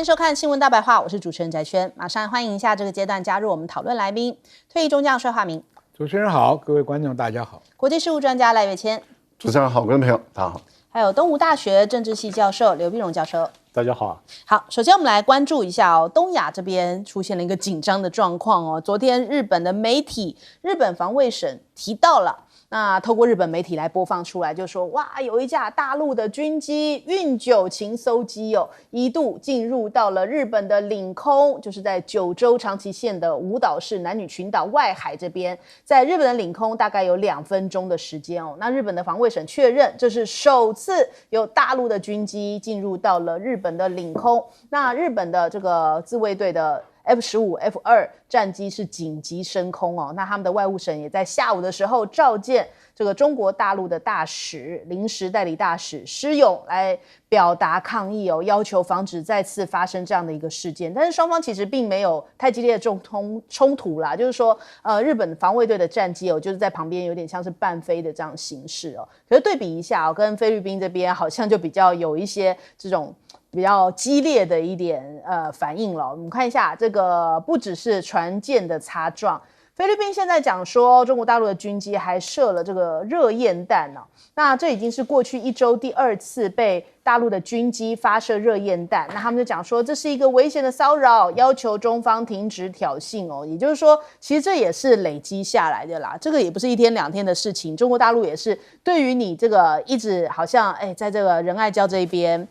迎收看新闻大白话，我是主持人翟轩，马上欢迎一下这个阶段加入我们讨论来宾，退役中将帅化明。主持人好，各位观众大家好。国际事务专家赖岳谦。主持人好，观众朋友大家好。还有东吴大学政治系教授刘碧荣教授。大家好。好，首先我们来关注一下东亚这边出现了一个紧张的状况昨天日本的媒体，日本防卫省提到了。那透过日本媒体来播放出来，就说哇，有一架大陆的军机运九禽搜机一度进入到了日本的领空，就是在九州长崎县的五岛市男女群岛外海这边，在日本的领空大概有2分钟的时间那日本的防卫省确认，这是首次有大陆的军机进入到了日本的领空。那日本的这个自卫队的F-15、F-2 战机是紧急升空那他们的外务省也在下午的时候召见这个中国大陆的大使、临时代理大使施勇来表达抗议要求防止再次发生这样的一个事件。但是双方其实并没有太激烈的冲突啦，就是说日本防卫队的战机就是在旁边有点像是伴飞的这样形式可是对比一下跟菲律宾这边好像就比较有一些这种比较激烈的一点反应了。我们看一下这个，不只是船舰的擦撞，菲律宾现在讲说中国大陆的军机还射了这个热焰弹那这已经是过去1周第2次被大陆的军机发射热焰弹。那他们就讲说这是一个危险的骚扰，要求中方停止挑衅也就是说其实这也是累积下来的啦，这个也不是1天2天的事情。中国大陆也是对于你这个一直好像在这个仁爱礁这边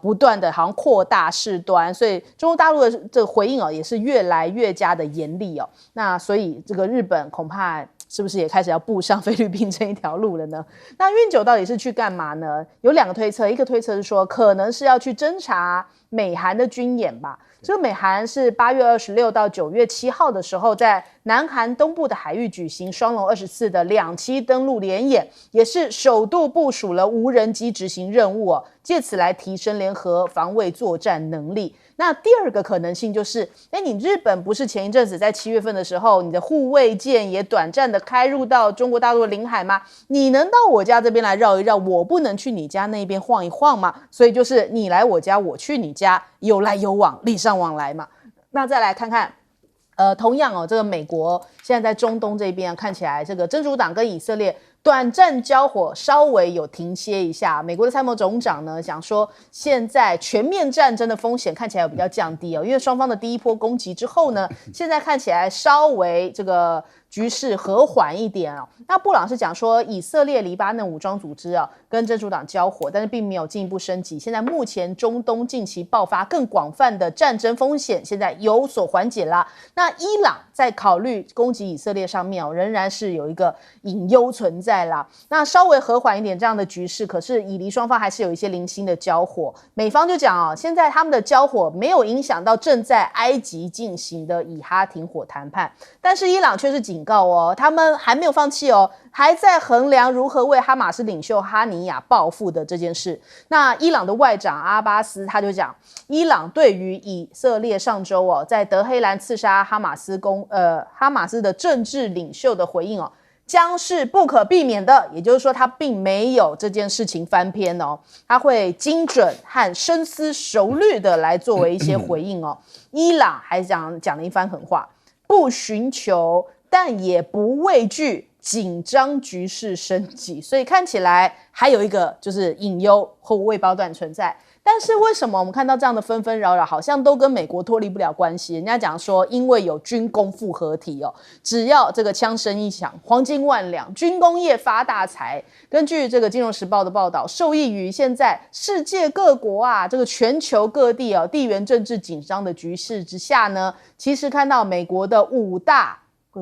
不断的好像扩大事端，所以中国大陆的这个回应也是越来越加的严厉那所以这个日本恐怕是不是也开始要步上菲律宾这一条路了呢？那运九到底是去干嘛呢？有2个推测，一个推测是说可能是要去侦查美韩的军演吧。这个美韩是8月26到9月7号的时候，在南韩东部的海域举行双龙24的2栖登陆联演，也是首度部署了无人机执行任务借此来提升联合防卫作战能力。那第2个可能性就是你日本不是前一阵子在7月份的时候，你的护卫舰也短暂的开入到中国大陆的领海吗？你能到我家这边来绕一绕，我不能去你家那边晃一晃吗？所以就是你来我家，我去你家，有来有往，礼尚往来嘛。那再来看看同样这个美国现在在中东这边看起来这个真主党跟以色列短暂交火稍微有停歇一下。美国的参谋总长呢讲说现在全面战争的风险看起来有比较降低因为双方的第一波攻击之后呢，现在看起来稍微这个局势和缓一点那布朗是讲说以色列黎巴嫩武装组织跟真主党交火，但是并没有进一步升级。现在目前中东近期爆发更广泛的战争风险现在有所缓解啦。那伊朗在考虑攻击以色列上面仍然是有一个隐忧存在啦。那稍微和缓一点这样的局势，可是以黎双方还是有一些零星的交火。美方就讲现在他们的交火没有影响到正在埃及进行的以哈停火谈判，但是伊朗却是警告他们还没有放弃还在衡量如何为哈马斯领袖哈尼亚报复的这件事。那伊朗的外长阿巴斯他就讲，伊朗对于以色列上周在德黑兰刺杀哈马斯的政治领袖的回应将是不可避免的，也就是说他并没有这件事情翻篇他会精准和深思熟虑的来作为一些回应伊朗还讲了一番狠话，不寻求但也不畏惧紧张局势升级，所以看起来还有一个就是隐忧或未爆弹存在。但是为什么我们看到这样的纷纷扰扰好像都跟美国脱离不了关系？人家讲说因为有军工复合体只要这个枪声一响，黄金万两，军工业发大财。根据这个金融时报的报道，受益于现在世界各国这个全球各地地缘政治紧张的局势之下呢，其实看到美国的5大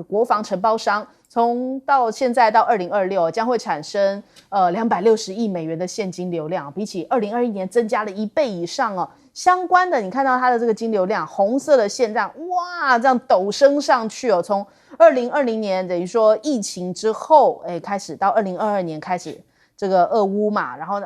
国防承包商从到现在到2026将会产生260亿美元的现金流量，比起2021年增加了1倍以上相关的你看到它的这个金流量红色的线这样这样陡升上去从2020年等于说疫情之后开始到2022年开始这个俄乌嘛，然后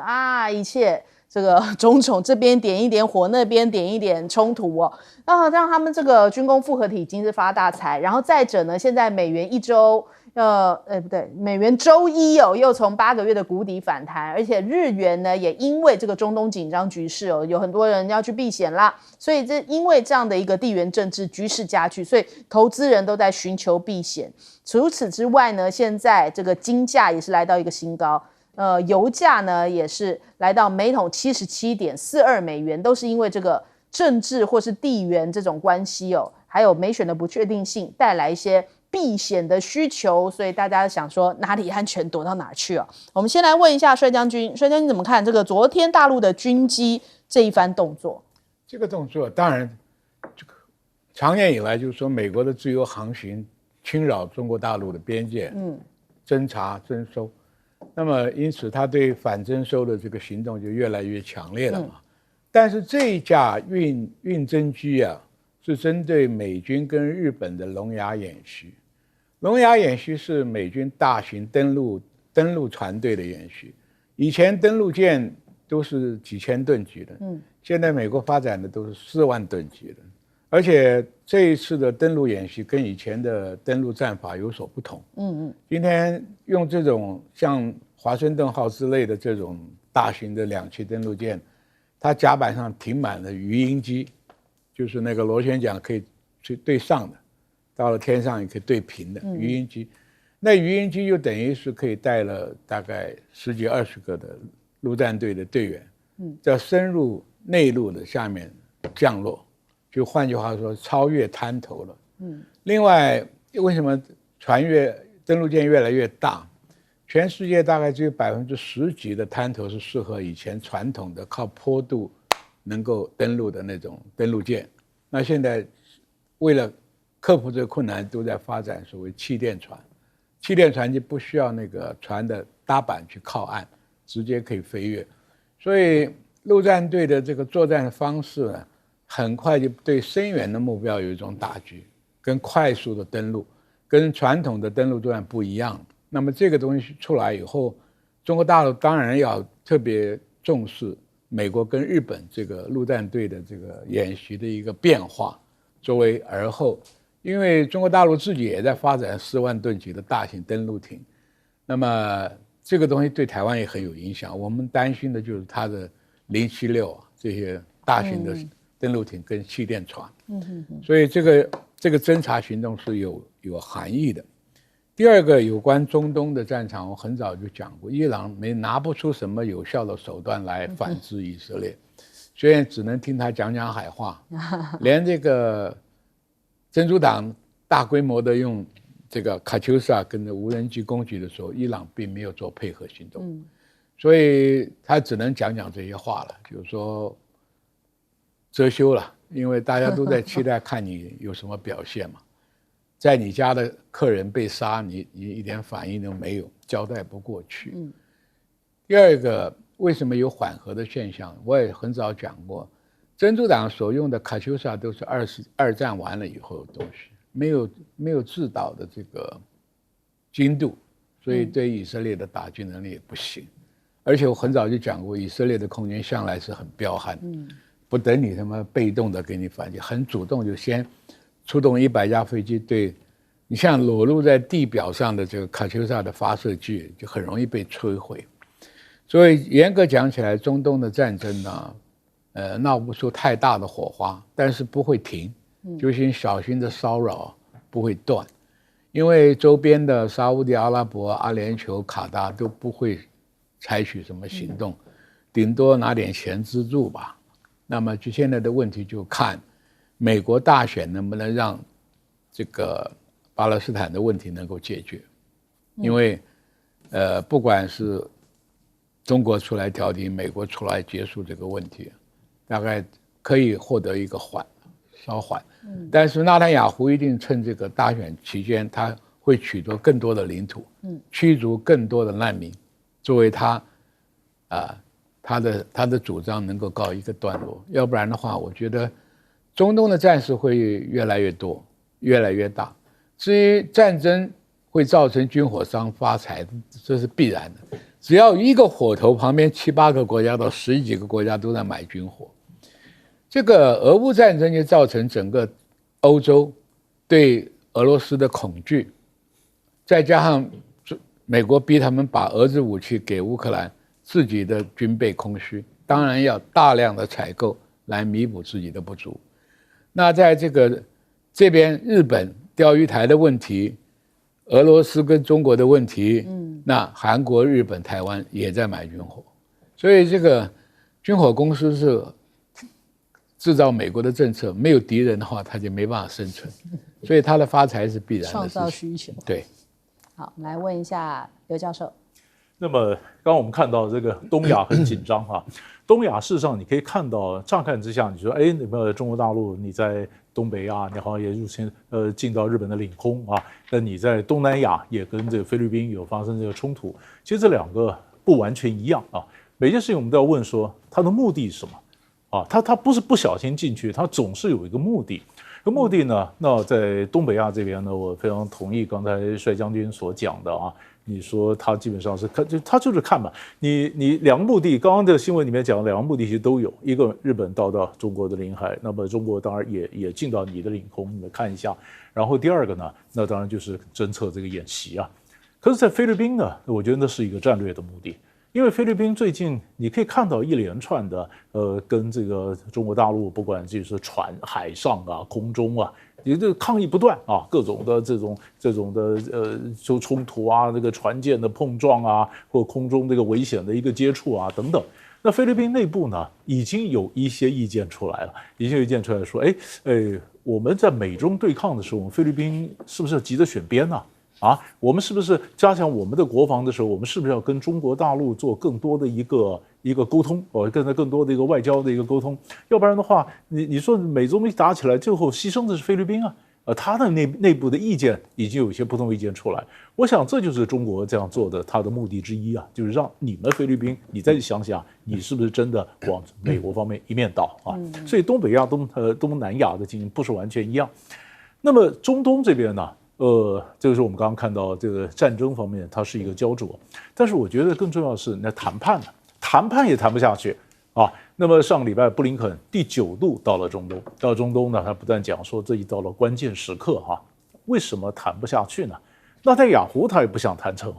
一切这个种种这边点一点火，那边点一点冲突让他们这个军工复合体已经是发大财。然后再者呢，现在美元一周不对，美元周一又从8个月的谷底反弹，而且日元呢也因为这个中东紧张局势有很多人要去避险啦，所以因为这样的一个地缘政治局势加剧，所以投资人都在寻求避险。除此之外呢，现在这个金价也是来到一个新高，油价呢也是来到每桶77.42美元，都是因为这个政治或是地缘这种关系还有美选的不确定性带来一些避险的需求，所以大家想说哪里安全躲到哪去我们先来问一下帅将军，帅将军怎么看这个昨天大陆的军机这一番动作？这个动作当然，这个长年以来就是说美国的自由航行侵扰中国大陆的边界，侦查征收，那么因此他对反征收的这个行动就越来越强烈了嘛。但是这一架运征机是针对美军跟日本的龙牙演习。龙牙演习是美军大型登陆船队的演习，以前登陆舰都是几千吨级的，现在美国发展的都是4万吨级的，而且这一次的登陆演习跟以前的登陆战法有所不同。今天用这种像华盛顿号之类的这种大型的2栖登陆舰，它甲板上停满了鱼鹰机，就是那个螺旋桨可以去对上的，到了天上也可以对平的鱼鹰机。那鱼鹰机就等于是可以带了大概10几20个的陆战队的队员，在深入内陆的下面降落，就换句话说超越滩头了。另外为什么登陆舰越来越大？全世界大概只有10%几的滩头是适合以前传统的靠坡度能够登陆的那种登陆舰。那现在为了克服这个困难，都在发展所谓气垫船。气垫船就不需要那个船的搭板去靠岸，直接可以飞跃。所以陆战队的这个作战方式呢，很快就对深远的目标有一种打击，跟快速的登陆，跟传统的登陆作战不一样。那么这个东西出来以后，中国大陆当然要特别重视美国跟日本这个陆战队的这个演习的一个变化，作为而后。因为中国大陆自己也在发展4万吨级的大型登陆艇，那么这个东西对台湾也很有影响。我们担心的就是它的076这些大型的登陆艇跟气垫船。所以这个侦察行动是有含义的。第二个，有关中东的战场，我很早就讲过，伊朗拿不出什么有效的手段来反制以色列，所以只能听他讲讲海话，连这个珍珠党大规模的用这个卡秋莎跟着无人机攻击的时候，伊朗并没有做配合行动，所以他只能讲讲这些话了，就是说遮羞了，因为大家都在期待看你有什么表现嘛。在你家的客人被杀，你一点反应都没有，交代不过去。第二个，为什么有缓和的现象？我也很早讲过，珍珠党所用的卡秋莎都是二战完了以后的东西，没有制导的这个精度，所以对以色列的打击能力也不行。而且我很早就讲过，以色列的空军向来是很彪悍，不等你什么被动的给你反击，很主动就先出动100架飞机，对你像裸露在地表上的这个卡秋莎的发射器就很容易被摧毁。所以严格讲起来，中东的战争呢，闹不出太大的火花，但是不会停，就是小心的骚扰不会断，因为周边的沙烏地阿拉伯、阿联酋、卡达都不会采取什么行动，顶多拿点钱资助吧。那么就现在的问题就看美国大选能不能让这个巴勒斯坦的问题能够解决，因为不管是中国出来调停，美国出来结束这个问题，大概可以获得一个稍缓。但是纳坦雅胡一定趁这个大选期间，他会取得更多的领土，驱逐更多的难民，作为他的主张能够告一个段落。要不然的话，我觉得中东的战事会越来越多，越来越大。至于战争会造成军火商发财，这是必然的。只要一个火头，旁边7、8个国家到10几个国家都在买军火。这个俄乌战争就造成整个欧洲对俄罗斯的恐惧，再加上美国逼他们把儿子武器给乌克兰，自己的军备空虚，当然要大量的采购来弥补自己的不足。那在这边日本钓鱼台的问题，俄罗斯跟中国的问题，那韩国、日本、台湾也在买军火，所以这个军火公司是制造美国的政策，没有敌人的话，他就没办法生存，所以他的发财是必然的事情，创造需求。对，好，来问一下刘教授。那么，刚刚我们看到这个东亚很紧张哈，东亚事实上你可以看到，乍看之下，你说，哎，你们中国大陆你在东北亚，你好像也入侵进到日本的领空啊，那你在东南亚也跟这个菲律宾有发生这个冲突，其实这两个不完全一样啊。每件事情我们都要问说，它的目的是什么啊？它不是不小心进去，它总是有一个目的。这目的呢，那在东北亚这边呢，我非常同意刚才帅将军所讲的啊。你说他基本上是看，他就是看嘛。你两个目的，刚刚的新闻里面讲两个目的其实都有，一个日本到中国的领海，那么中国当然也进到你的领空，你们看一下。然后第二个呢，那当然就是侦测这个演习啊。可是，在菲律宾呢，我觉得那是一个战略的目的，因为菲律宾最近你可以看到一连串的跟这个中国大陆不管就是船、海上啊、空中啊。也这抗议不断啊，各种的这种的就冲突啊，这个船舰的碰撞啊，或空中这个危险的一个接触啊等等。那菲律宾内部呢，已经有一些意见出来了，已经有意见出来说，我们在美中对抗的时候，我们菲律宾是不是急着选边呢？啊，我们是不是加强我们的国防的时候，我们是不是要跟中国大陆做更多的一个沟通，更多的一个外交的一个沟通？要不然的话，你说美中一打起来，最后牺牲的是菲律宾啊，他的内部的意见已经有一些不同意见出来。我想这就是中国这样做的它的目的之一啊，就是让你们菲律宾，你再想想，你是不是真的往美国方面一面倒啊？所以东北亚、东南亚的经营不是完全一样。那么中东这边呢？这个是我们刚刚看到这个战争方面，它是一个焦灼，但是我觉得更重要的是，那谈判呢，谈判也谈不下去啊。那么上个礼拜布林肯第9度到了中东，到中东呢，他不但讲说这一到了关键时刻哈，为什么谈不下去呢？纳坦雅胡他也不想谈成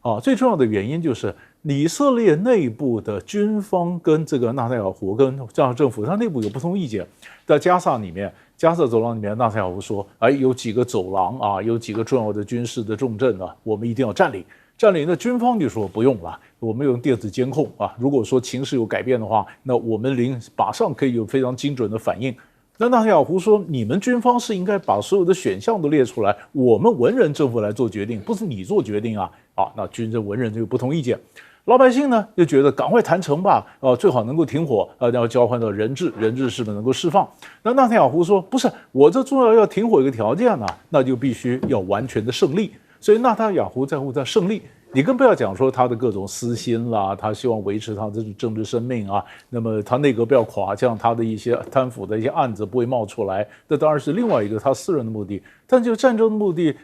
啊，最重要的原因就是以色列内部的军方跟这个纳坦雅胡跟这样政府，他内部有不同意见，在加萨走廊里面，纳坦雅胡说，有几个走廊啊，有几个重要的军事的重镇啊，我们一定要占领。那军方就说不用了，我们用电子监控啊，如果说情势有改变的话，那我们马上可以有非常精准的反应。那纳坦雅胡说，你们军方是应该把所有的选项都列出来，我们文人政府来做决定，不是你做决定啊。那军人文人就有不同意见。老百姓呢就觉得赶快谈成吧，最好能够停火，要交换到人质是不是能够释放？那纳坦雅胡说，不是，我这重要停火一个条件呢，那就必须要完全的胜利。所以纳坦雅胡在乎在胜利，你更不要讲说他的各种私心啦，他希望维持他的政治生命啊，那么他内阁不要垮，这样他的一些贪腐的一些案子不会冒出来，这当然是另外一个他私人的目的。但就战争的目的，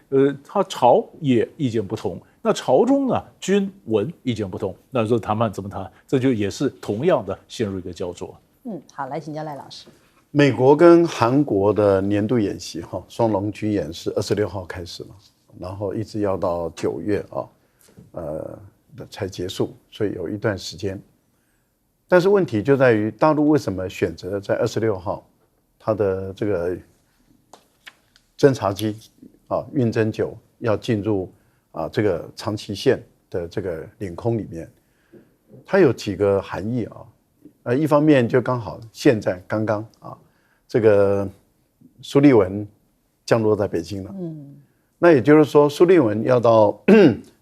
他朝野意见不同。那朝中呢，军文意见不同，那说谈判怎么谈？这就也是同样的陷入一个焦灼。好，来请教赖老师。美国跟韩国的年度演习双龙军演是26号开始了，然后一直要到9月才结束，所以有一段时间。但是问题就在于大陆为什么选择在26号，它的这个侦察机运侦9要进入这个长崎县的这个领空里面，它有几个含义一方面就刚好现在刚刚这个苏利文降落在北京了，那也就是说苏利文要到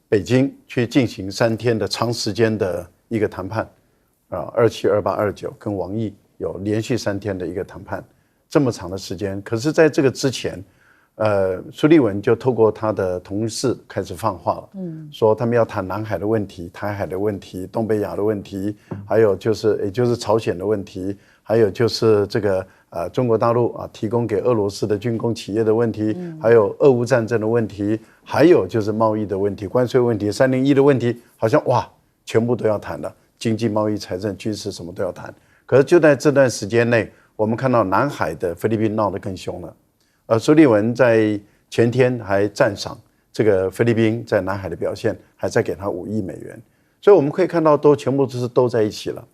北京去进行3天的长时间的一个谈判27、28、29跟王毅有连续3天的一个谈判，这么长的时间，可是在这个之前。苏利文就透过他的同事开始放话了，说他们要谈南海的问题、台海的问题、东北亚的问题，还有也就是朝鲜的问题，还有就是这个中国大陆提供给俄罗斯的军工企业的问题，还有俄乌战争的问题，还有就是贸易的问题、关税问题、301的问题，好像全部都要谈了，经济、贸易、财政、军事什么都要谈。可是就在这段时间内，我们看到南海的菲律宾闹得更凶了。苏利文在前天还赞赏这个菲律宾在南海的表现，还在给他5亿美元，所以我们可以看到全部都在一起了，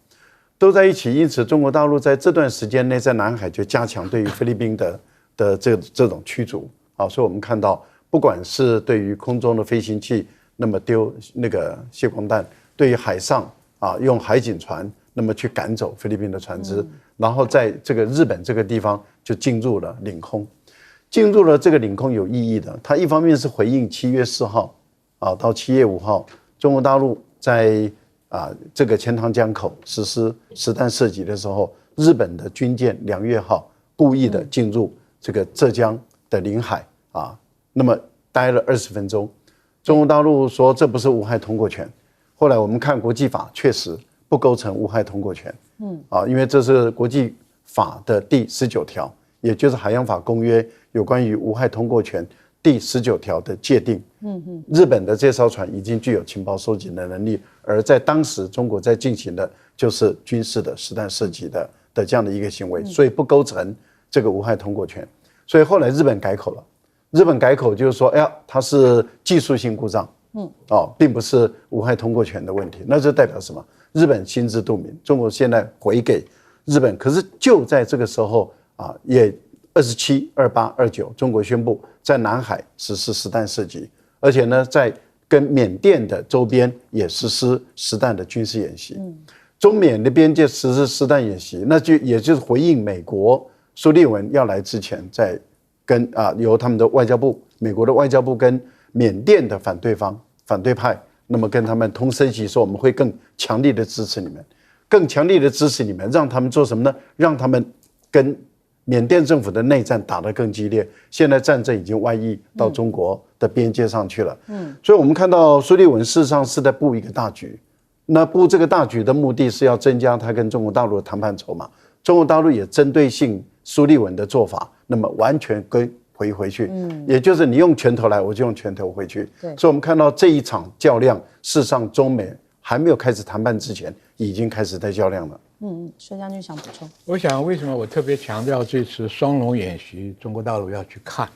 都在一起。因此，中国大陆在这段时间内在南海就加强对于菲律宾的这种驱逐啊，所以我们看到，不管是对于空中的飞行器，那么丢那个械光弹，对于海上啊用海警船，那么去赶走菲律宾的船只，然后在这个日本这个地方就进入了领空。进入了这个领空有意义的，它一方面是回应7月4号啊到7月5号，中国大陆在这个钱塘江口实施实弹射击的时候，日本的军舰2月号故意的进入这个浙江的领海啊，那么待了20分钟，中国大陆说这不是无害通过权，后来我们看国际法确实不构成无害通过权，因为这是国际法的第19条。也就是海洋法公约有关于无害通过权第19条的界定。日本的这艘船已经具有情报收集的能力，而在当时中国在进行的就是军事的实弹射击的这样的一个行为，所以不构成这个无害通过权。所以后来日本改口了，日本改口就是说，哎呀，它是技术性故障，并不是无害通过权的问题。那这代表什么？日本心知肚明，中国现在回给日本，可是就在这个时候。也27、28、29，中国宣布在南海实施实弹射击，而且呢，在跟缅甸的周边也实施实弹的军事演习。中缅的边界实施实弹演习，那也就是回应美国苏利文要来之前，在跟由他们的外交部，美国的外交部跟缅甸的反对派，那么跟他们通声息说，我们会更强力的支持你们，更强力的支持你们，让他们做什么呢？让他们跟缅甸政府的内战打得更激烈，现在战争已经外溢到中国的边界上去了。所以我们看到苏利文事实上是在布一个大局，那布这个大局的目的是要增加他跟中国大陆的谈判筹码。中国大陆也针对性苏利文的做法，那么完全跟回去，也就是你用拳头来，我就用拳头回去。所以我们看到这一场较量，事实上中美还没有开始谈判之前，已经开始在较量了。孙将军想补充？我想为什么我特别强调这次双龙演习，中国大陆要去看？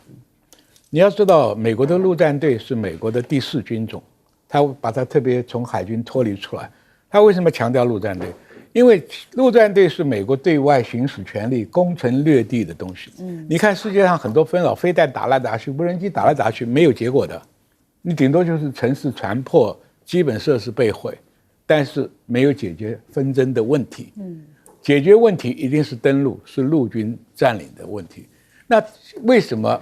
你要知道，美国的陆战队是美国的第4军种，他把它特别从海军脱离出来。他为什么强调陆战队？因为陆战队是美国对外行使权力、攻城略地的东西。你看世界上很多纷扰，飞弹打来打去，无人机打来打去，没有结果的。你顶多就是城市船破，基本设施被毁。但是没有解决纷争的问题，解决问题一定是登陆，是陆军占领的问题。那为什么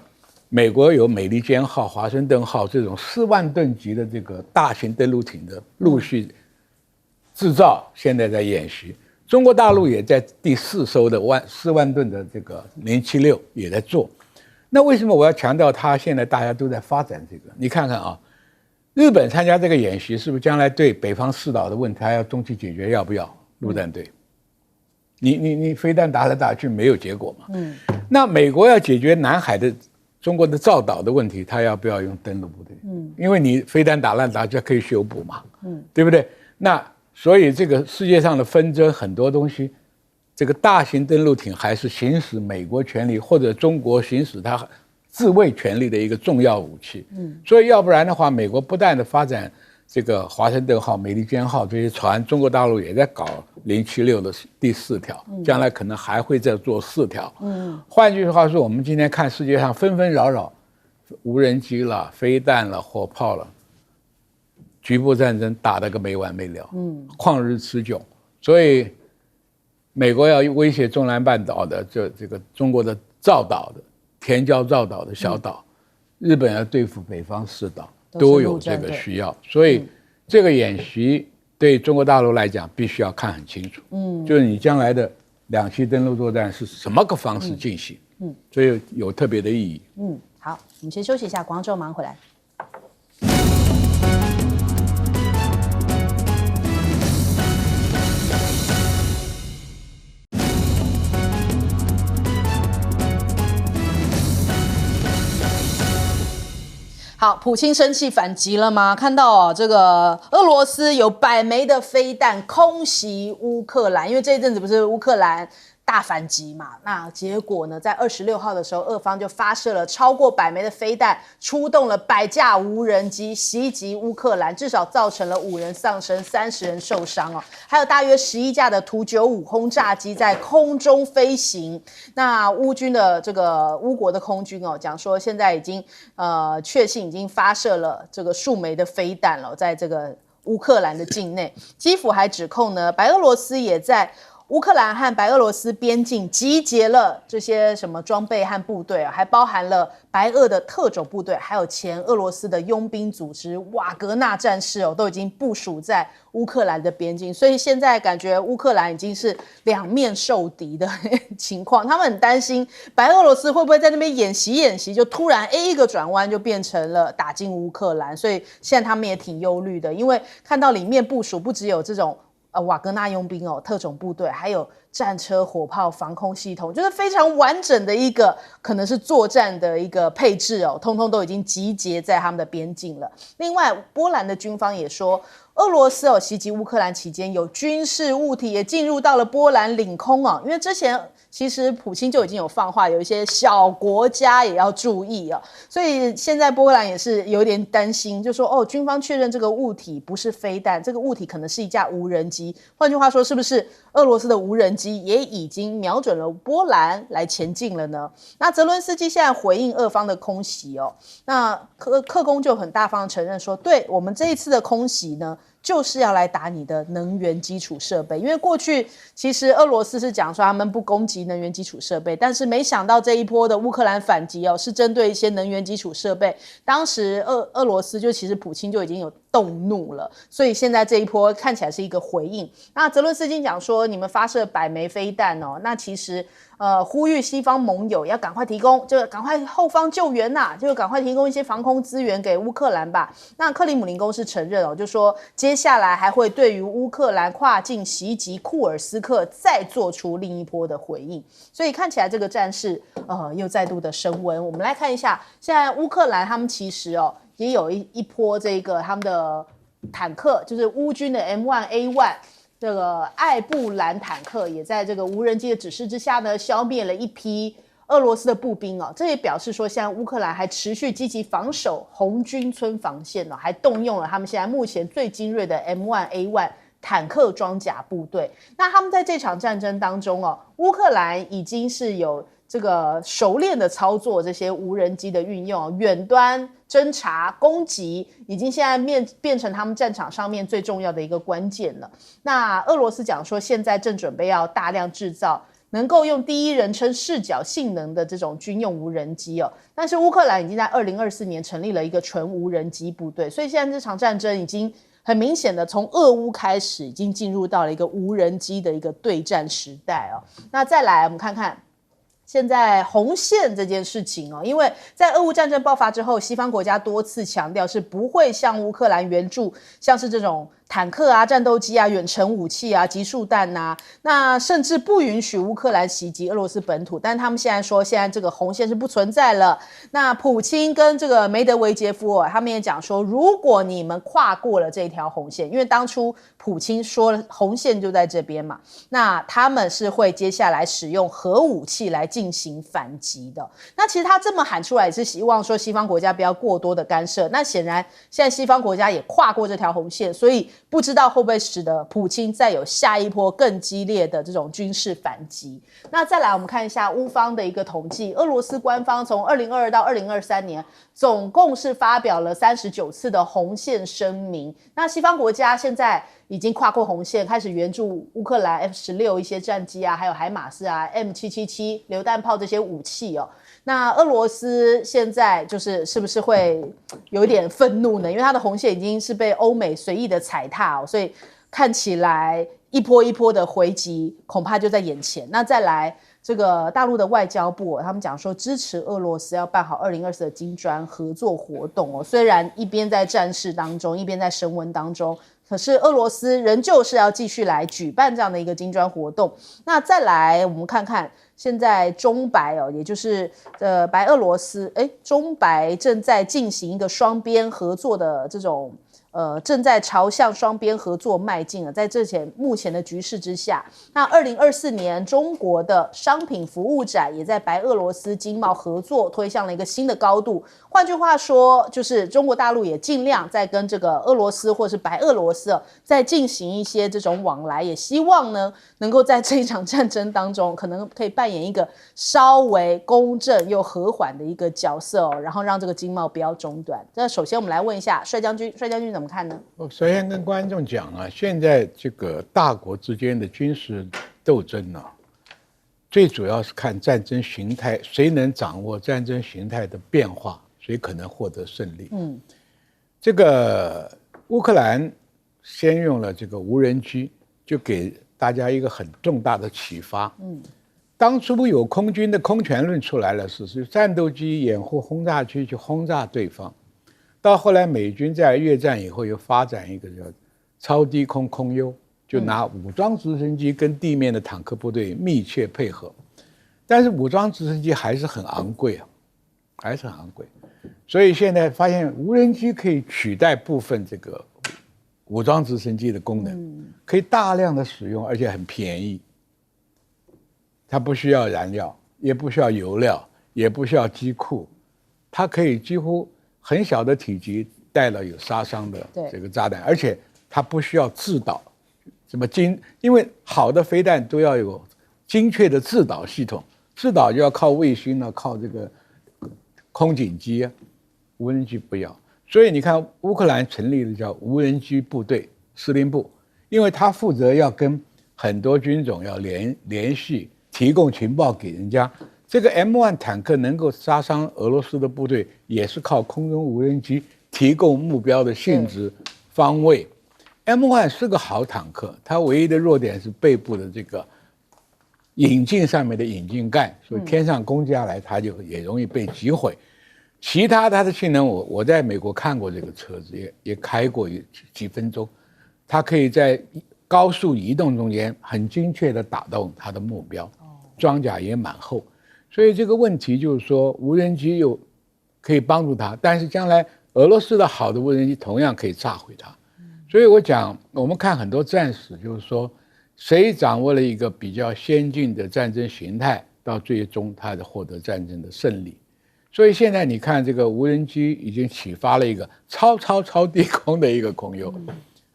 美国有美利坚号、华盛顿号这种4万吨级的这个大型登陆艇的陆续制造，现在在演习？中国大陆也在第4艘的4万吨的这个076也在做。那为什么我要强调它？现在大家都在发展这个，你看看啊。日本参加这个演习，是不是将来对北方四岛的问题还要中期解决？要不要陆战队？你飞弹打来打去没有结果嘛？那美国要解决南海的中国的造岛的问题，他要不要用登陆部队？因为你飞弹打来打去可以修补嘛，对不对？那所以这个世界上的纷争很多东西，这个大型登陆艇还是行使美国权力或者中国行使它自卫权力的一个重要武器。所以要不然的话，美国不但的发展这个华盛顿号、美利坚号这些船，中国大陆也在搞076的第4条，将来可能还会再做4条。换句话说，我们今天看世界上纷纷扰扰，无人机了、飞弹了、火炮了，局部战争打得个没完没了，旷日持久。所以美国要威胁中南半岛的这个中国的造岛的填礁造岛的小岛，日本要对付北方4岛，都有这个需要。所以这个演习对中国大陆来讲必须要看很清楚，就是你将来的2栖登陆作战是什么个方式进行，所以有特别的意义。好，我们先休息一下，广州马上回来。好，普京生气反击了吗？看到这个俄罗斯有100枚的飞弹空袭乌克兰，因为这一阵子不是乌克兰大反击嘛。那结果呢，在26号的时候，俄方就发射了超过100枚的飞弹，出动了100架无人机袭击乌克兰，至少造成了5人丧生，30人受伤哦。还有大约11架的图95轰炸机在空中飞行。那乌军的这个乌国的空军讲说，现在已经确信已经发射了这个数枚的飞弹了，在这个乌克兰的境内。基辅还指控呢，白俄罗斯也在乌克兰和白俄罗斯边境集结了这些什么装备和部队还包含了白俄的特种部队，还有前俄罗斯的佣兵组织瓦格纳战士都已经部署在乌克兰的边境，所以现在感觉乌克兰已经是两面受敌的情况。他们很担心白俄罗斯会不会在那边演习，就突然一个转弯就变成了打进乌克兰，所以现在他们也挺忧虑的，因为看到里面部署不只有这种瓦格纳佣兵特种部队，还有战车、火炮、防空系统，就是非常完整的一个可能是作战的一个配置通通都已经集结在他们的边境了。另外，波兰的军方也说，俄罗斯袭击乌克兰期间，有军事物体也进入到了波兰领空因为之前其实普京就已经有放话，有一些小国家也要注意所以现在波兰也是有点担心，就说军方确认这个物体不是飞弹，这个物体可能是一架无人机。换句话说，是不是俄罗斯的无人机也已经瞄准了波兰来前进了呢？那泽伦斯基现在回应俄方的空袭那克宫就很大方承认说，对，我们这一次的空袭呢，就是要来打你的能源基础设备。因为过去其实俄罗斯是讲说他们不攻击能源基础设备，但是没想到这一波的乌克兰反击是针对一些能源基础设备。当时俄罗斯就其实普京就已经有动怒了，所以现在这一波看起来是一个回应。那泽伦斯基讲说，你们发射100枚飞弹那其实呼吁西方盟友要赶快提供，就赶快后方救援就赶快提供一些防空资源给乌克兰吧。那克里姆林宫是承认就说接下来还会对于乌克兰跨境袭击库尔斯克再做出另一波的回应。所以看起来这个战事又再度的升温。我们来看一下，现在乌克兰他们其实也有一波这个他们的坦克，就是乌军的 M1A1。这个艾布兰坦克也在这个无人机的指示之下呢，消灭了一批俄罗斯的步兵这也表示说，现在乌克兰还持续积极防守红军村防线还动用了他们现在目前最精锐的 M1A1 坦克装甲部队。那他们在这场战争当中乌克兰已经是有这个熟练的操作这些无人机的运用，远端侦察攻击已经现在变成他们战场上面最重要的一个关键了。那俄罗斯讲说，现在正准备要大量制造能够用第一人称视角性能的这种军用无人机但是乌克兰已经在2024年成立了一个纯无人机部队，所以现在这场战争已经很明显的从俄乌开始，已经进入到了一个无人机的一个对战时代那再来我们看看现在红线这件事情因为在俄乌战争爆发之后，西方国家多次强调是不会向乌克兰援助像是这种坦克战斗机远程武器集束弹那甚至不允许乌克兰袭击俄罗斯本土。但他们现在说，现在这个红线是不存在了。那普京跟这个梅德韦杰夫他们也讲说，如果你们跨过了这条红线，因为当初普京说红线就在这边嘛，那他们是会接下来使用核武器来进行反击的。那其实他这么喊出来也是希望说西方国家不要过多的干涉。那显然现在西方国家也跨过这条红线，所以不知道会不会使得普京再有下一波更激烈的这种军事反击。那再来我们看一下乌方的一个统计，俄罗斯官方从2022到2023年总共是发表了39次的红线声明。那西方国家现在已经跨过红线，开始援助乌克兰 F16 一些战机还有海马斯M777 榴弹炮这些武器那俄罗斯现在是不是会有一点愤怒呢？因为它的红线已经是被欧美随意的踩踏所以看起来一波一波的回击恐怕就在眼前。那再来这个大陆的外交部他们讲说支持俄罗斯要办好2024的金砖合作活动虽然一边在战事当中，一边在升温当中，可是俄罗斯仍旧是要继续来举办这样的一个金砖活动。那再来我们看看现在中白也就是白俄罗斯中白正在进行一个双边合作的这种正在朝向双边合作迈进了。在目前的局势之下，那2024年中国的商品服务展也在白俄罗斯经贸合作推向了一个新的高度。换句话说，就是中国大陆也尽量在跟这个俄罗斯或是白俄罗斯在进行一些这种往来，也希望呢能够在这一场战争当中，可能可以扮演一个稍微公正又和缓的一个角色然后让这个经贸不要中断。那首先我们来问一下帅将军怎么看呢？我首先跟观众讲啊，现在这个大国之间的军事斗争呢，最主要是看战争形态，谁能掌握战争形态的变化，谁可能获得胜利。这个乌克兰先用了这个无人机，就给大家一个很重大的启发。当初有空军的空权论出来了，是战斗机掩护轰炸机去轰炸对方。到后来美军在越战以后又发展一个叫超低空空优，就拿武装直升机跟地面的坦克部队密切配合。但是武装直升机还是很昂贵啊，还是很昂贵。所以现在发现无人机可以取代部分这个武装直升机的功能，可以大量的使用，而且很便宜。它不需要燃料，也不需要油料，也不需要机库，它可以几乎很小的体积带了有杀伤的这个炸弹，而且它不需要制导，因为好的飞弹都要有精确的制导系统，制导就要靠卫星呢，靠这个空警机啊，无人机不要。所以你看，乌克兰成立了叫无人机部队司令部，因为他负责要跟很多军种要联系，提供情报给人家。这个 M1 坦克能够杀伤俄罗斯的部队，也是靠空中无人机提供目标的性质、方位。M1 是个好坦克，它唯一的弱点是背部的这个引擎上面的引擎盖，所以天上攻下来它就也容易被击毁。其他它的性能，我在美国看过这个车子，也开过几分钟，它可以在高速移动中间很精确的打动它的目标，装甲也蛮厚。所以这个问题就是说，无人机又可以帮助它，但是将来俄罗斯的好的无人机同样可以炸毁它。所以我讲，我们看很多战史，就是说，谁掌握了一个比较先进的战争形态，到最终他的获得战争的胜利。所以现在你看，这个无人机已经启发了一个超低空的一个空优，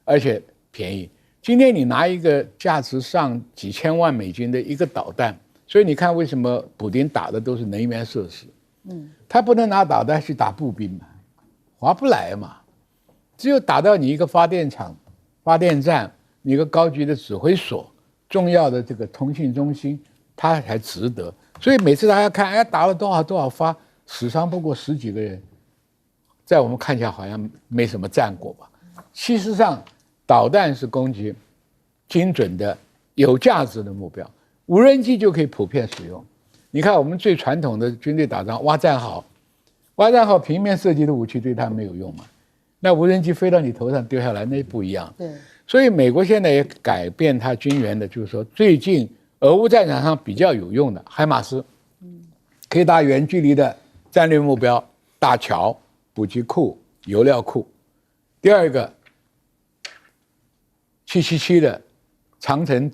而且便宜。今天你拿一个价值上几千万美金的一个导弹，所以你看为什么普丁打的都是能源设施，他不能拿导弹去打步兵嘛，划不来嘛。只有打到你一个发电厂、发电站，你一个高级的指挥所、重要的这个通信中心，它才值得。所以每次大家看，哎，打了多少发，死伤不过10几个人，在我们看起来好像没什么战果吧。事实上，导弹是攻击精准的、有价值的目标，无人机就可以普遍使用。你看，我们最传统的军队打仗，挖战壕平面射击的武器对它没有用嘛？那无人机飞到你头上丢下来，那不一样。对，所以美国现在也改变它军援的，就是说最近俄乌战场上比较有用的海马斯，可以打远距离的战略目标，大桥、补给库、油料库。第二个777的长程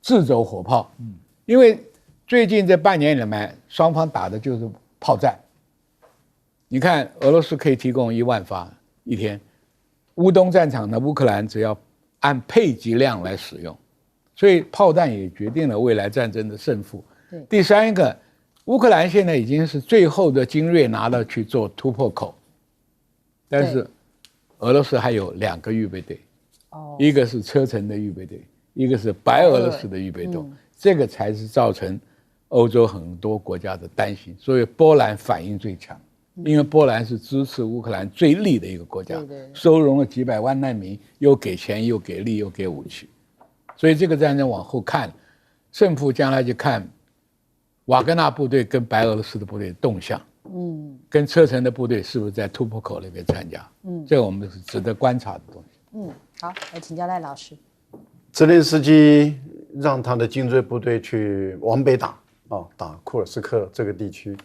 自走火炮，因为最近这半年里面，双方打的就是炮战。你看，俄罗斯可以提供1万发一天，乌东战场的乌克兰只要按配给量来使用，所以炮弹也决定了未来战争的胜负。第三个，乌克兰现在已经是最后的精锐拿了去做突破口，但是俄罗斯还有2个预备队，一个是车臣的预备队，一个是白俄罗斯的预备队，这个才是造成欧洲很多国家的担心。所以波兰反应最强，因为波兰是支持乌克兰最力的一个国家，收容了几百万难民，又给钱又给力又给武器，所以这个战争往后看，胜负将来就看瓦格纳部队跟白俄罗斯的部队的动向，跟车臣的部队是不是在突破口那边参加，这个我们是值得观察的东西。好，来请教赖老师。泽连斯基让他的精锐部队去往北打，打库尔斯克这个地区，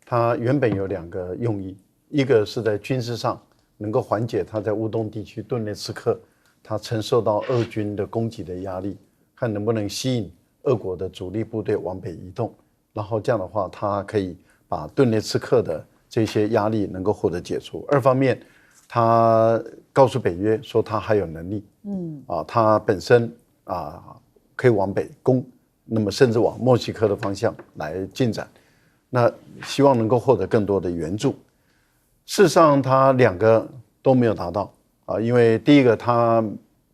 他原本有2个用意，一个是在军事上能够缓解它在乌东地区顿涅茨克它承受到俄军的攻击的压力，看能不能吸引俄国的主力部队往北移动，然后这样的话，它可以把顿涅茨克的这些压力能够获得解除。二方面，他告诉北约说他还有能力，他本身可以往北攻，那么甚至往墨西哥的方向来进展，那希望能够获得更多的援助。事实上，他两个都没有达到因为第一个，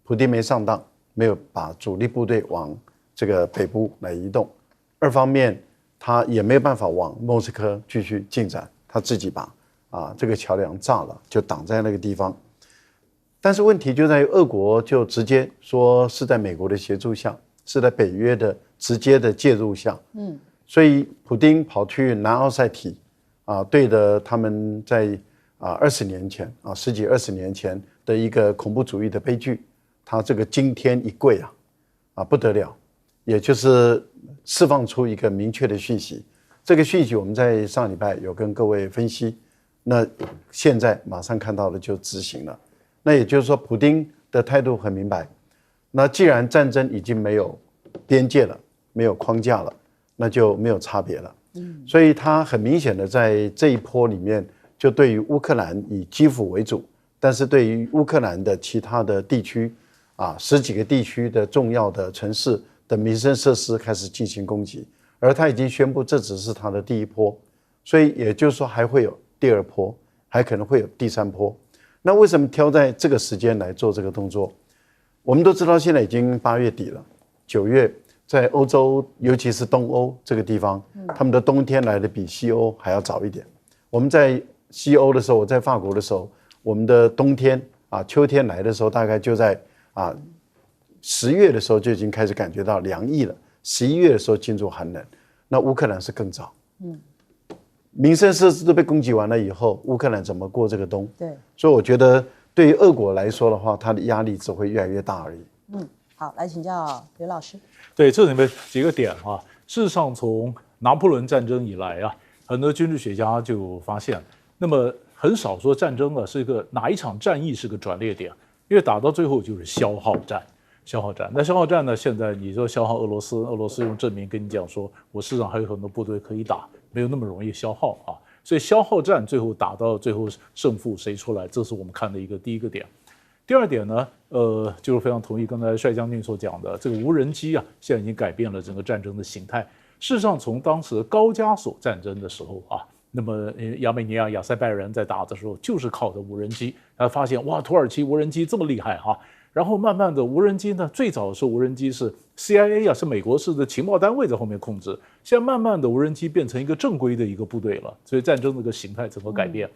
普丁没上当，没有把主力部队往这个北部来移动；二方面，他也没有办法往莫斯科继续进展，他自己把这个桥梁炸了，就挡在那个地方。但是问题就在于，俄国就直接说是在美国的协助下，是在北约的直接的介入下，所以普丁跑去南奥塞梯对着他们在20年前十几20年前的一个恐怖主义的悲剧，他这个惊天一跪不得了，也就是释放出一个明确的讯息。这个讯息我们在上礼拜有跟各位分析，那现在马上看到的就执行了。那也就是说，普丁的态度很明白，那既然战争已经没有边界了，没有框架了，那就没有差别了。所以他很明显的在这一波里面，就对于乌克兰以基辅为主，但是对于乌克兰的其他的地区10几个地区的重要的城市的民生设施开始进行攻击，而他已经宣布这只是他的第一波，所以也就是说还会有第二波，还可能会有第三波。那为什么挑在这个时间来做这个动作？我们都知道现在已经8月底了，9月在欧洲，尤其是东欧这个地方，他们的冬天来的比西欧还要早一点。我们在西欧的时候，我在法国的时候，我们的冬天秋天来的时候，大概就在10月的时候就已经开始感觉到凉意了，11月的时候进入寒冷。那乌克兰是更早，民生设施都被攻击完了以后，乌克兰怎么过这个冬？对，所以我觉得对于俄国来说的话，它的压力只会越来越大而已。好，来请教刘老师。对，这里面几个点事实上从拿破仑战争以来很多军事学家就发现，那么很少说战争是哪一场战役是个转捩点，因为打到最后就是消耗战。那消耗战呢？现在你说消耗俄罗斯，俄罗斯用证明跟你讲说，我市场还有很多部队可以打，没有那么容易消耗所以消耗战最后打到最后胜负谁出来，这是我们看的第一个点。第二点呢，就是非常同意刚才帅将军所讲的，这个无人机现在已经改变了整个战争的形态。事实上，从当时高加索战争的时候那么亚美尼亚、亚塞拜然在打的时候，就是靠着无人机，然后发现哇，土耳其无人机这么厉害然后慢慢的无人机呢，最早的时候无人机是 CIA 是美国式的情报单位在后面控制，现在慢慢的无人机变成一个正规的一个部队了，所以战争这个形态整个改变。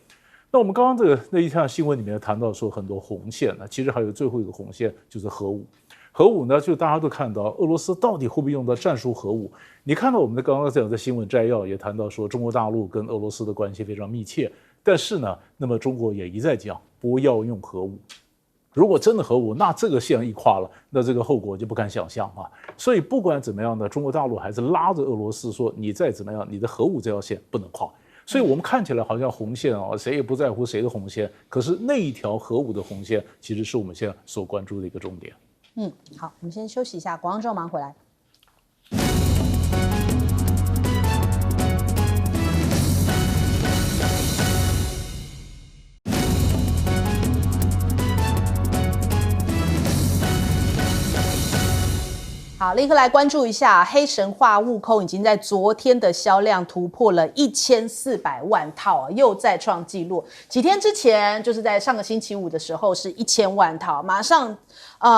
那我们刚刚那一条新闻里面谈到说很多红线其实还有最后一个红线就是核武。核武呢，就大家都看到俄罗斯到底会不会用到战术核武？你看到我们的刚刚在新闻摘要也谈到说，中国大陆跟俄罗斯的关系非常密切，但是呢，那么中国也一再讲不要用核武。如果真的核武，那这个线一跨了，那这个后果就不敢想象所以不管怎么样呢，中国大陆还是拉着俄罗斯说，你再怎么样，你的核武这条线不能跨。所以我们看起来好像红线谁也不在乎谁的红线，可是那一条核武的红线，其实是我们现在所关注的一个重点。好，我们先休息一下，广告之后马上回来。好，立刻来关注一下黑神话悟空已经在昨天的销量突破了1400万套又再创纪录。几天之前，就是在上个星期五的时候是1000万套，马上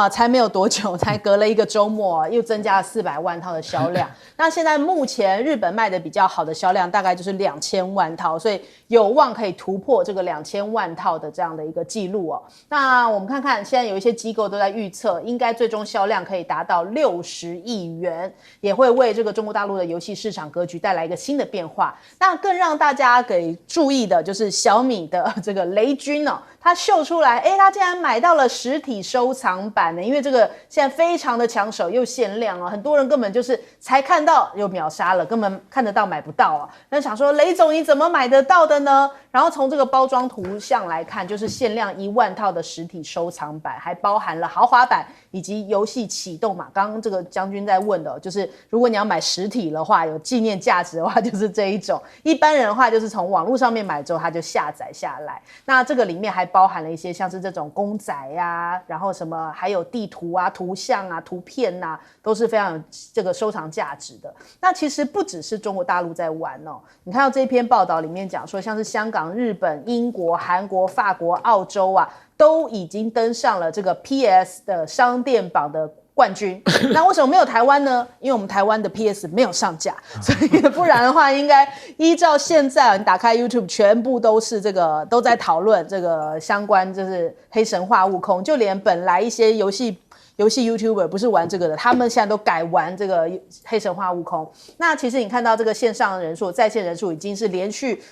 才没有多久，才隔了一个周末，又增加了400万套的销量。那现在目前日本卖的比较好的销量大概就是2000万套，所以有望可以突破这个2000万套的这样的一个记录那我们看看，现在有一些机构都在预测，应该最终销量可以达到60亿元，也会为这个中国大陆的游戏市场格局带来一个新的变化。那更让大家给注意的就是小米的这个雷军他秀出来，他竟然买到了实体收藏版呢，因为这个现在非常的抢手又限量哦，很多人根本就是才看到又秒杀了，根本看得到买不到啊。那想说雷总你怎么买得到的呢？然后从这个包装图像来看，就是限量1万套的实体收藏版，还包含了豪华版以及游戏启动码。刚刚这个将军在问的，就是如果你要买实体的话，有纪念价值的话，就是这一种。一般人的话，就是从网络上面买之后，他就下载下来。那这个里面还包含了一些像是这种公仔啊，然后什么还有地图啊、图像啊、图片啊，都是非常有这个收藏价值的。那其实不只是中国大陆在玩哦，你看到这篇报道里面讲说，像是香港、日本、英国、韩国、法国、澳洲啊，都已经登上了这个 PS 的商店榜的冠军。那为什么没有台湾呢？因为我们台湾的 PS 没有上架，所以不然的话，应该依照现在你打开 YouTube， 全部都是这个都在讨论这个相关，就是黑神话悟空，就连本来一些游戏 YouTuber 不是玩这个的，他们现在都改玩这个黑神话悟空。那其实你看到这个线上人数、在线人数已经是连续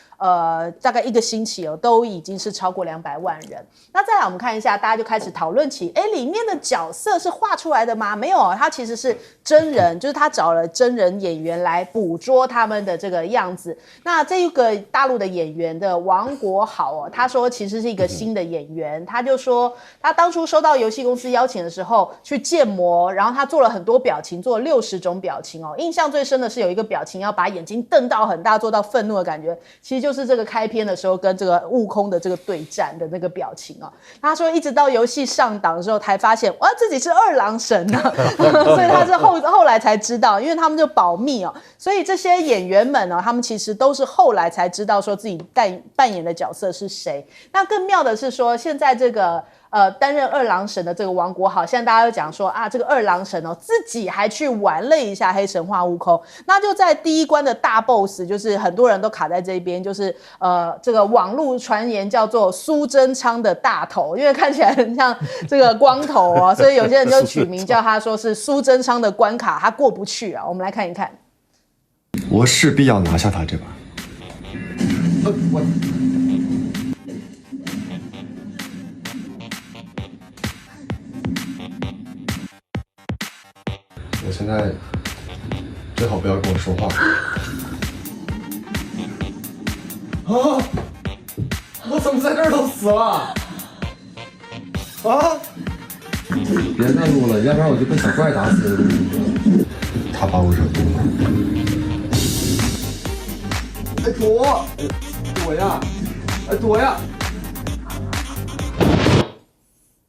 大概1个星期哦，都已经是超过200万人。那再来我们看一下，大家就开始讨论起，里面的角色是画出来的吗？没有，它其实是真人，就是他找了真人演员来捕捉他们的这个样子。那这个大陆的演员的王国豪哦，他说其实是一个新的演员，他就说他当初收到游戏公司邀请的时候去建模，然后他做了很多表情，做了60种表情哦。印象最深的是有一个表情要把眼睛瞪到很大，做到愤怒的感觉，其实就是这个开篇的时候跟这个悟空的这个对战的那个表情哦。他说一直到游戏上档的时候才发现，哇，自己是二郎神啊，所以他是后来才知道，因为他们就保密哦。所以这些演员们哦，他们其实都是后来才知道说自己扮演的角色是谁。那更妙的是说，现在这个担任二郎神的这个王国豪，现在大家都讲说啊，这个二郎神哦，自己还去玩了一下黑神话悟空。那就在第一关的大 boss， 就是很多人都卡在这边，就是这个网络传言叫做苏贞昌的大头，因为看起来很像这个光头哦，所以有些人就取名叫他说是苏贞昌的关卡，他过不去啊。我们来看一看，我势必要拿下他这把。我现在最好不要跟我说话。啊！我怎么在这儿都死了？啊！别再录了，要不然我就被小怪打死了。他把我惹怒了。哎，躲呀！哎，躲呀！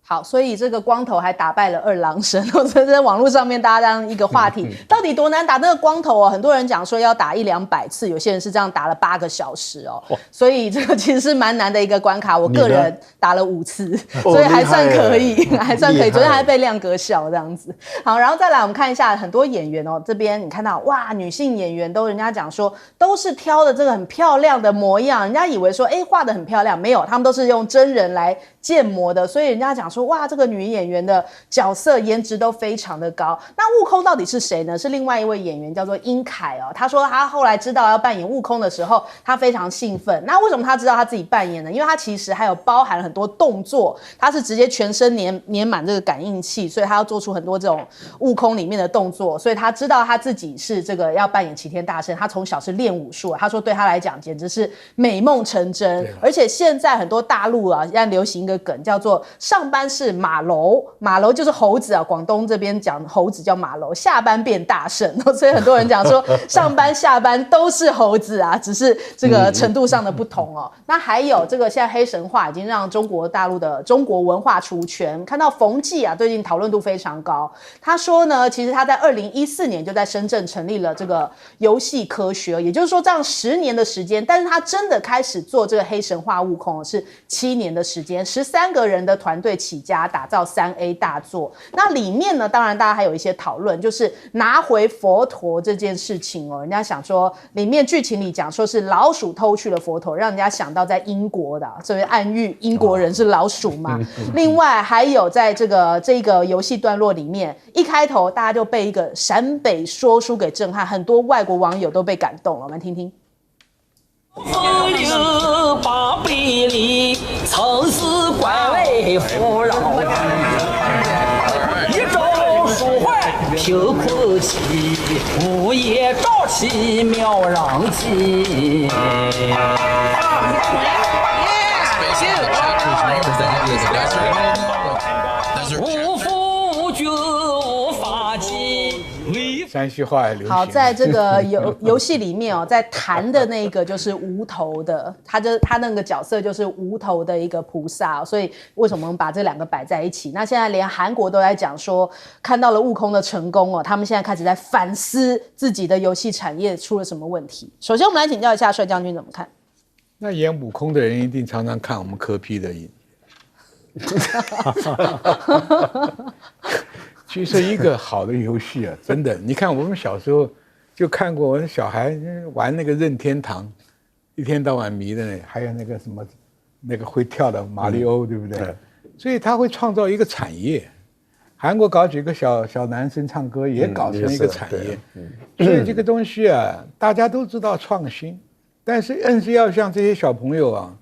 好，所以这个光头还打败了二郎神，这在网络上面大家当一个话题，到底多难打那个光头哦？很多人讲说要打100-200次，有些人是这样打了8个小时哦。所以这个其实是蛮难的一个关卡，我个人打了5次，所以还算可以，还算可以。昨天还被亮哥笑这样子。好，然后再来我们看一下很多演员哦，这边你看到哇，女性演员都人家讲说都是挑的这个很漂亮的模样，人家以为说画得很漂亮，没有，他们都是用真人来建模的，所以人家讲说哇，这个女演员的角色颜值都非常的高。那悟空到底是谁呢？是另外一位演员叫做殷凯哦。他说他后来知道要扮演悟空的时候，他非常兴奋。那为什么他知道他自己扮演呢？因为他其实还有包含了很多动作，他是直接全身粘满这个感应器，所以他要做出很多这种悟空里面的动作。所以他知道他自己是这个要扮演齐天大圣，他从小是练武术，他说对他来讲简直是美梦成真。而且现在很多大陆啊，现在流行一个梗叫做上班是马楼，马楼就是猴子啊，广东这边讲猴子叫马楼，下班变大圣，所以很多人讲说上班下班都是猴子啊，只是这个程度上的不同哦。那还有这个现在黑神话已经让中国大陆的中国文化出圈，看到冯骥啊最近讨论度非常高，他说呢，其实他在2014年就在深圳成立了这个游戏科学，也就是说这样10年的时间，但是他真的开始做这个黑神话悟空是7年的时间，13个人的团队起家打造3A 大作。那里面呢，当然大家还有一些讨论，就是拿回佛陀这件事情哦。人家想说，里面剧情里讲说是老鼠偷去了佛陀，让人家想到在英国的，所以暗喻英国人是老鼠嘛。另外还有在这个游戏段落里面，一开头大家就被一个陕北说书给震撼，很多外国网友都被感动了。我们听听。我有800里，曾是官为富饶一朝疏怀贫苦妻，午夜朝夕渺壤际。无父君无法纪。山西话也流行。好，在这个游戏里面哦，在弹的那个就是无头的，他那个角色就是无头的一个菩萨，所以为什么我们把这两个摆在一起？那现在连韩国都在讲说，看到了悟空的成功哦，他们现在开始在反思自己的游戏产业出了什么问题。首先，我们来请教一下帅将军怎么看？那演悟空的人一定常常看我们柯 P 的影。其实一个好的游戏啊，真的，你看我们小时候就看过，我们小孩玩那个任天堂，一天到晚迷的呢，还有那个什么，那个会跳的马里欧，对不对？对。所以他会创造一个产业。韩国搞几个小男生唱歌，也搞成一个产业。所以这个东西啊，大家都知道创新，但是硬是要像这些小朋友啊，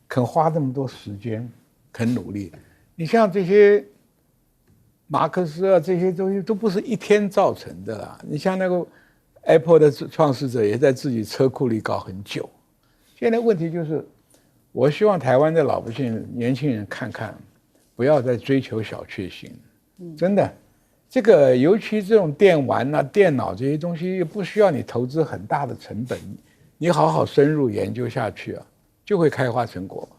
肯花这么多时间，肯努力。你像这些马克思啊，这些东西都不是一天造成的啦。你像那个 Apple 的创始者也在自己车库里搞很久。现在问题就是，我希望台湾的老百姓、年轻人看看，不要再追求小确幸。真的，这个尤其这种电玩啊、电脑这些东西，不需要你投资很大的成本，你好好深入研究下去啊，就会开花成果。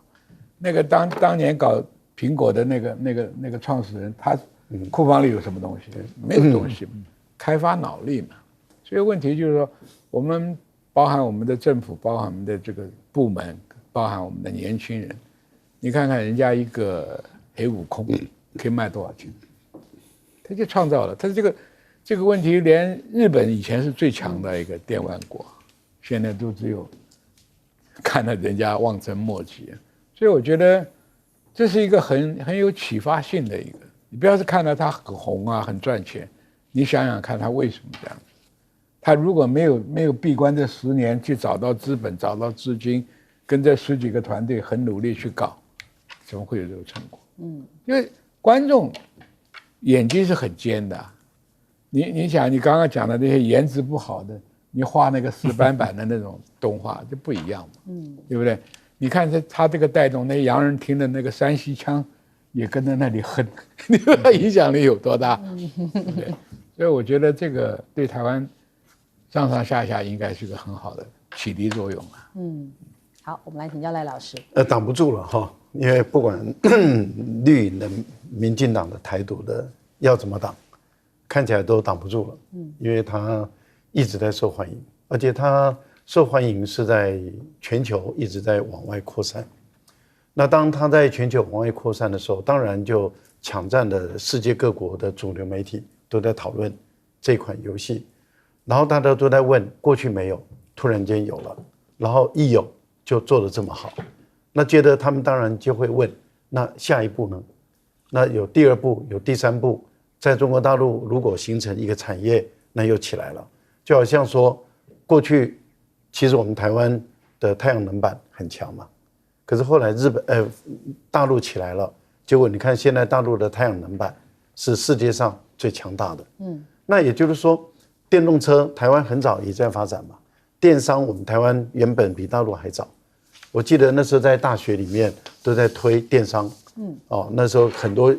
那个当年搞苹果的那个创始人，他库房里有什么东西？没有东西，开发脑力嘛。所以问题就是说，我们包含我们的政府，包含我们的这个部门，包含我们的年轻人，你看看人家一个黑悟空可以卖多少钱？他就创造了，他这个问题，连日本以前是最强的一个电玩国，现在都只有看到人家望尘莫及。所以我觉得这是一个很有启发性的一个。你不要是看到他很红啊，很赚钱，你想想看他为什么这样子？他如果没有闭关这10年去找到资本、找到资金，跟这10几个团队很努力去搞，怎么会有这个成果？因为观众眼睛是很尖的，你想你刚刚讲的那些颜值不好的，你画那个死板板的那种动画就不一样嘛，对不对？你看他这个带动那洋人听的那个山西腔，也跟在那里哼，你说他影响力有多大？对，所以我觉得这个对台湾上上下下应该是个很好的启迪作用啊。好，我们来请教赖老师。挡不住了哈，因为不管绿营的、民进党的、台独的要怎么挡，看起来都挡不住了。因为他一直在受欢迎，而且他受欢迎是在全球一直在往外扩散。那当他在全球往外扩散的时候，当然就抢占了世界各国的主流媒体都在讨论这款游戏，然后大家都在问，过去没有，突然间有了，然后一有就做得这么好，那接着他们当然就会问，那下一步呢？那有第2步，有第3步，在中国大陆如果形成一个产业，那又起来了，就好像说，过去其实我们台湾的太阳能板很强嘛，可是后来大陆起来了，结果你看现在大陆的太阳能板是世界上最强大的，那也就是说，电动车台湾很早也在发展嘛，电商我们台湾原本比大陆还早。我记得那时候在大学里面都在推电商，那时候很多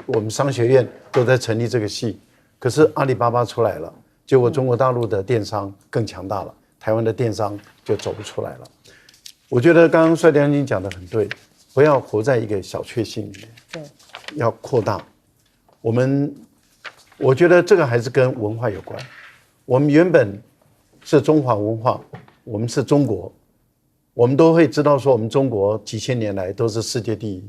我们商学院都在成立这个系，可是阿里巴巴出来了，结果中国大陆的电商更强大了，台湾的电商就走不出来了。我觉得刚刚帅将军讲得很对，不要活在一个小确幸里面，对，要扩大。我觉得这个还是跟文化有关。我们原本是中华文化，我们是中国。我们都会知道说，我们中国几千年来都是世界第一，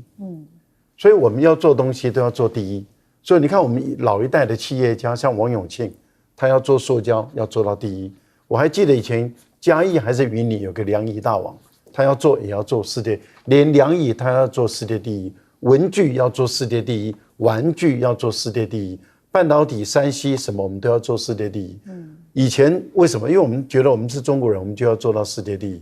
所以我们要做东西都要做第一。所以你看，我们老一代的企业家，像王永庆，他要做塑胶，要做到第一。我还记得以前嘉义还是云林有个良宜大王，他要做也要做世界，连良宜他要做世界第一，文具要做世界第一，玩具要做世界第一，半导体、山西什么我们都要做世界第一。以前为什么？因为我们觉得我们是中国人，我们就要做到世界第一。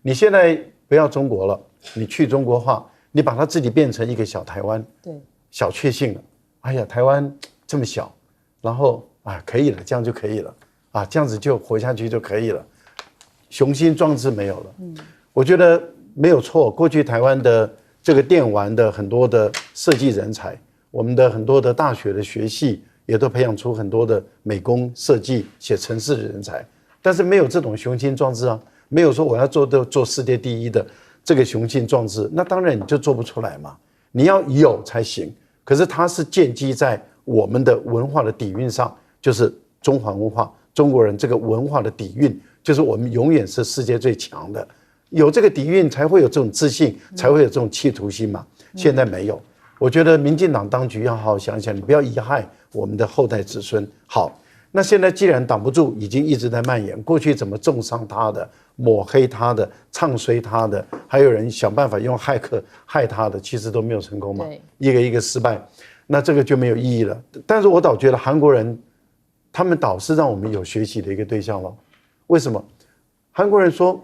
你现在不要中国了，你去中国化，你把它自己变成一个小台湾，对，小确幸了。哎呀，台湾这么小，然后可以了，这样就可以了啊，这样子就活下去就可以了，雄心壮志没有了。我觉得没有错，过去台湾的这个电玩的很多的设计人才，我们的很多的大学的学系也都培养出很多的美工设计、写程式的人才，但是没有这种雄心壮志啊，没有说我要做世界第一的这个雄心壮志，那当然你就做不出来嘛，你要有才行。可是它是建基在我们的文化的底蕴上，就是中华文化，中国人这个文化的底蕴，就是我们永远是世界最强的。有这个底蕴，才会有这种自信，才会有这种企图心嘛。现在没有，我觉得民进党当局要好好想想，你不要贻害我们的后代子孙。好，那现在既然挡不住，已经一直在蔓延，过去怎么重伤他的、抹黑他的、唱衰他的，还有人想办法用骇客害他的，其实都没有成功嘛，一个一个失败，那这个就没有意义了。但是我倒觉得韩国人，他们倒是让我们有学习的一个对象了。为什么？韩国人说，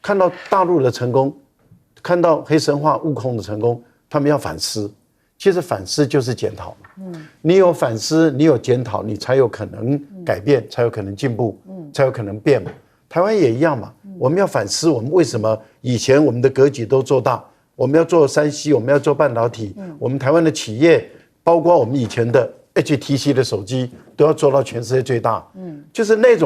看到大陆的成功，看到黑神话、悟空的成功，他们要反思。其实反思就是检讨嘛。你有反思，你有检讨，你才有可能改变，才有可能进步，才有可能变嘛。台湾也一样嘛。我们要反思，我们为什么以前我们的格局都做大，我们要做3C，我们要做半导体，我们台湾的企业，包括我们以前的 HTC 的手机，都要做到全世界最大。就是那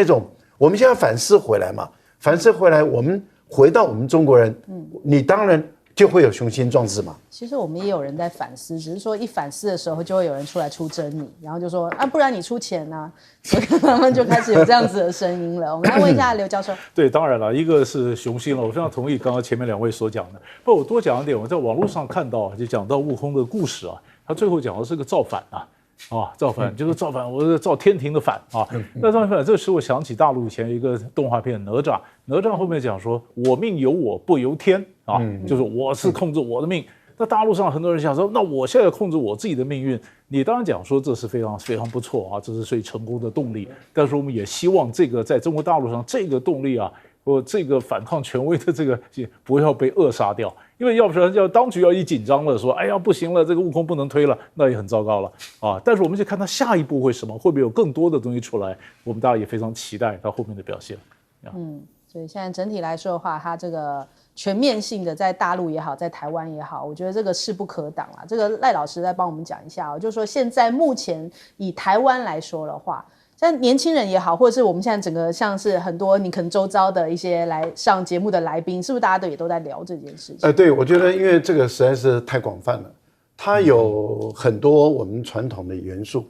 种，我们现在反思回来嘛。反思回来，我们回到我们中国人，你当然就会有雄心壮志嘛。其实我们也有人在反思，只是说一反思的时候，就会有人出来出征你，然后就说不然你出钱啊，所以他们就开始有这样子的声音了。我们来问一下刘教授。对，当然了，一个是雄心了，我非常同意刚刚前面2位所讲的。不过我多讲一点，我在网络上看到，就讲到悟空的故事啊，他最后讲的是个造反啊。造反就是造反，我是造天庭的反啊。那造反，这使我想起大陆以前一个动画片《哪吒》，哪吒后面讲说“我命由我不由天”啊，就是我是控制我的命。那大陆上很多人想说，那我现在控制我自己的命运，你当然讲说这是非常非常不错啊，这是最成功的动力。但是我们也希望这个在中国大陆上这个动力啊，或这个反抗权威的这个不要被扼杀掉。因为要不然要当局要一紧张了，说哎呀不行了，这个悟空不能推了，那也很糟糕了啊。但是我们就看他下一步会什么，会不会有更多的东西出来，我们大家也非常期待他后面的表现。所以现在整体来说的话，它这个全面性的在大陆也好，在台湾也好，我觉得这个势不可挡啦。这个赖老师再帮我们讲一下就是说现在目前以台湾来说的话。像年轻人也好，或者是我们现在整个像是很多你可能周遭的一些来上节目的来宾，是不是大家也都在聊这件事情？对，我觉得因为这个实在是太广泛了，它有很多我们传统的元素，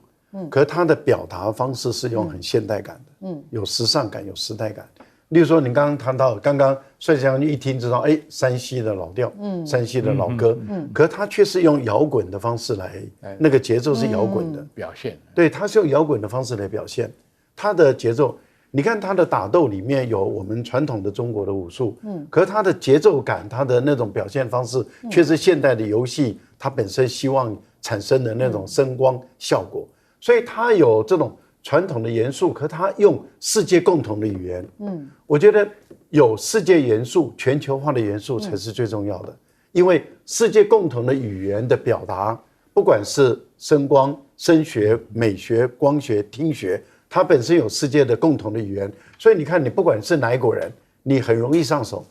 可是它的表达方式是用很现代感的，有时尚感，有时代感。例如说，你刚刚谈到，刚刚帅将军一听知道，山西的老调，山西的老歌，可是他却是用摇滚的方式来，那个节奏是摇滚的表现。对，他是用摇滚的方式来表现他的节奏。你看他的打斗里面有我们传统的中国的武术，可是他的节奏感，他的那种表现方式，却是现代的游戏它本身希望产生的那种声光效果，所以他有这种。传统的元素，可他用世界共同的语言，我觉得有世界元素、全球化的元素才是最重要的，因为世界共同的语言的表达，不管是声光、声学、美学、光学、听学，它本身有世界的共同的语言，所以你看，你不管是哪一国人，你很容易上手，